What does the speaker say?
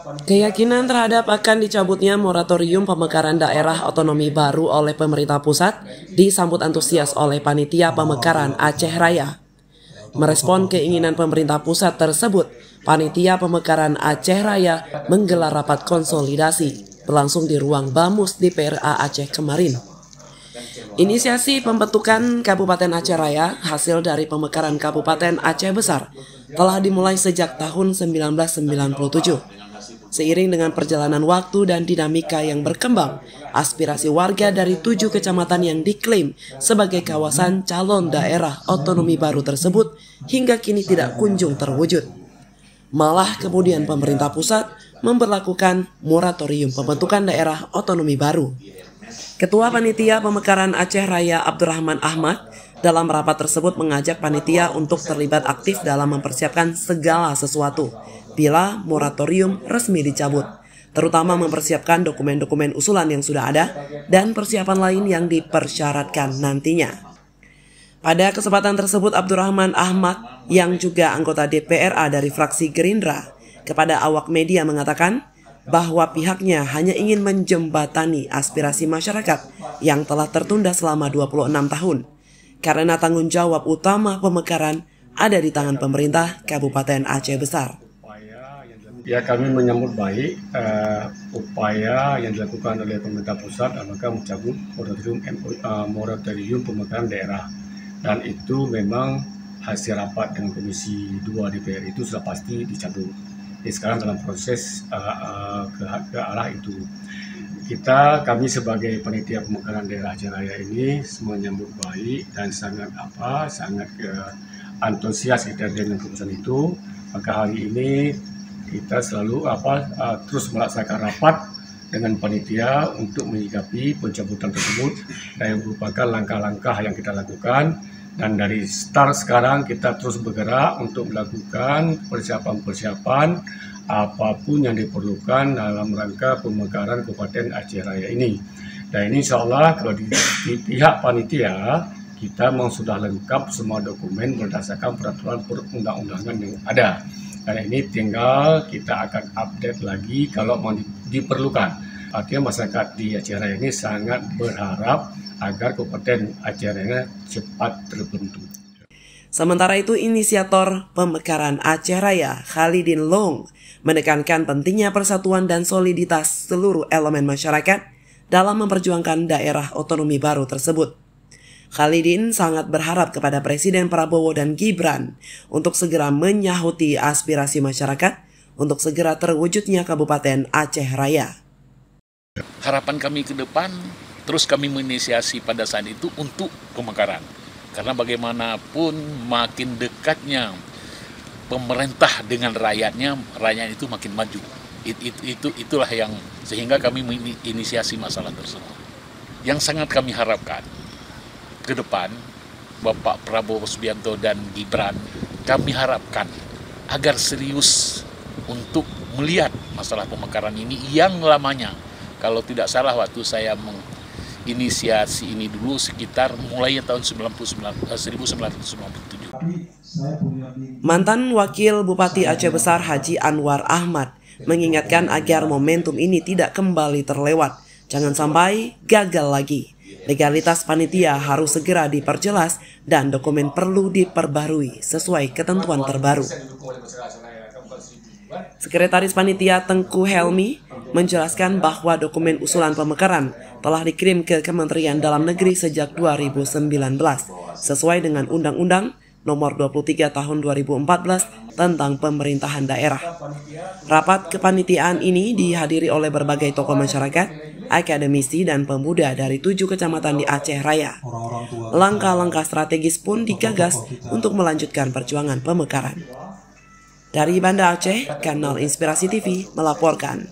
Keyakinan terhadap akan dicabutnya moratorium pemekaran daerah otonomi baru oleh pemerintah pusat disambut antusias oleh panitia pemekaran Aceh Raya. Merespon keinginan pemerintah pusat tersebut, panitia pemekaran Aceh Raya menggelar rapat konsolidasi berlangsung di ruang Bamus di PRA Aceh kemarin. Inisiasi pembentukan Kabupaten Aceh Raya hasil dari pemekaran Kabupaten Aceh Besar telah dimulai sejak tahun 1997. Seiring dengan perjalanan waktu dan dinamika yang berkembang, aspirasi warga dari 7 kecamatan yang diklaim sebagai kawasan calon daerah otonomi baru tersebut hingga kini tidak kunjung terwujud. Malah kemudian pemerintah pusat memberlakukan moratorium pembentukan daerah otonomi baru. Ketua Panitia Pemekaran Aceh Raya Abdurrahman Ahmad dalam rapat tersebut mengajak panitia untuk terlibat aktif dalam mempersiapkan segala sesuatu bila moratorium resmi dicabut, terutama mempersiapkan dokumen-dokumen usulan yang sudah ada dan persiapan lain yang dipersyaratkan nantinya. Pada kesempatan tersebut Abdurrahman Ahmad yang juga anggota DPRA dari fraksi Gerindra kepada awak media mengatakan bahwa pihaknya hanya ingin menjembatani aspirasi masyarakat yang telah tertunda selama 26 tahun karena tanggung jawab utama pemekaran ada di tangan pemerintah Kabupaten Aceh Besar. Ya, kami menyambut baik upaya yang dilakukan oleh pemerintah pusat dalam mencabut moratorium pemekaran daerah, dan itu memang hasil rapat dengan Komisi 2 DPR itu sudah pasti dicabut. Jadi sekarang dalam proses ke arah itu. Kami sebagai panitia pemekaran daerah Aceh Raya ini semua menyambut baik dan sangat antusias kita dengan keputusan itu. Maka hari ini kita selalu terus melaksanakan rapat dengan panitia untuk menyikapi pencabutan tersebut dan yang merupakan langkah-langkah yang kita lakukan. Dan dari start sekarang kita terus bergerak untuk melakukan persiapan-persiapan apapun yang diperlukan dalam rangka pemekaran Kabupaten Aceh Raya ini. Dan ini insya Allah kalau di pihak panitia kita memang sudah lengkap semua dokumen berdasarkan peraturan perundang-undangan yang ada. Karena ini tinggal kita akan update lagi kalau mau diperlukan. Artinya masyarakat di Aceh Raya ini sangat berharap agar Kabupaten Aceh Raya cepat terbentuk. Sementara itu, inisiator pemekaran Aceh Raya, Khalidin Long, menekankan pentingnya persatuan dan soliditas seluruh elemen masyarakat dalam memperjuangkan daerah otonomi baru tersebut. Khalidin sangat berharap kepada Presiden Prabowo dan Gibran untuk segera menyahuti aspirasi masyarakat untuk segera terwujudnya Kabupaten Aceh Raya. Harapan kami ke depan, terus kami menginisiasi pada saat itu untuk pemekaran. Karena bagaimanapun makin dekatnya pemerintah dengan rakyatnya, rakyat itu makin maju. Itulah yang sehingga kami menginisiasi masalah tersebut. Yang sangat kami harapkan ke depan, Bapak Prabowo Subianto dan Gibran, kami harapkan agar serius untuk melihat masalah pemekaran ini yang lamanya. Kalau tidak salah waktu saya menginisiasi ini dulu sekitar mulai tahun 1997. Mantan Wakil Bupati Aceh Besar Haji Anwar Ahmad mengingatkan agar momentum ini tidak kembali terlewat. Jangan sampai gagal lagi. Legalitas panitia harus segera diperjelas dan dokumen perlu diperbarui sesuai ketentuan terbaru. Sekretaris Panitia Tengku Helmi menjelaskan bahwa dokumen usulan pemekaran telah dikirim ke Kementerian Dalam Negeri sejak 2019 sesuai dengan Undang-Undang Nomor 23 Tahun 2014 tentang Pemerintahan Daerah. Rapat kepanitiaan ini dihadiri oleh berbagai tokoh masyarakat, akademisi dan pemuda dari 7 kecamatan di Aceh Raya. Langkah-langkah strategis pun digagas untuk melanjutkan perjuangan pemekaran. Dari Banda Aceh, Kanal Inspirasi TV melaporkan.